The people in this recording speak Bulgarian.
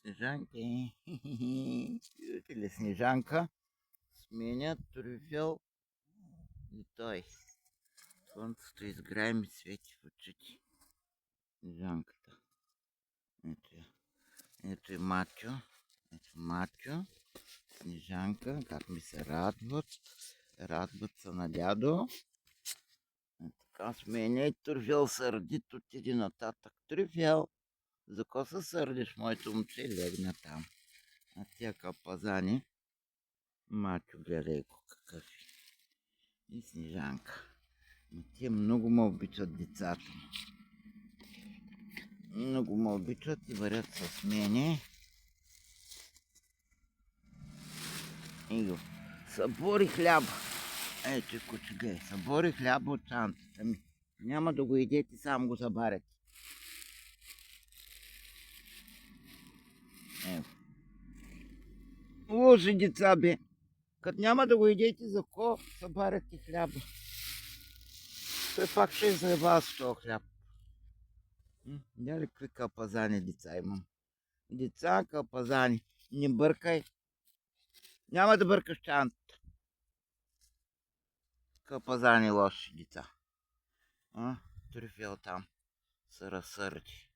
Снежанки. Чуете ли, Снежанка сменя трюфел и той. Слънцето изграя ми свети в очите. Снежанката. Ето я. Ето и Мачо. Ето Мачо. Снежанка. Как ми се радват. Радват се на дядо. Така сменя и трюфел сърдит отиде нататък. Трюфел. За ко се сърдиш, моето момче? Легна там. А тия капазани, Мачо, гледай го какъв е. И Снежанка. Но тия много ме обичат децата. Много ме обичат и варят с мене. И го. Събори хляба. Ето, куче, гледай. Събори хляба от чантата ми. Няма да го идете, само го забаряте. Ево. Лоши деца, бе. Като няма да го идете, за ко събаряте хляба? Той пак ще заебава с този хляб. Дали какви кълпазани деца имам? Деца, кълпазани. Не бъркай. Няма да бъркаш чантата. Кълпазани лоши деца. Трюфел там се разсърди.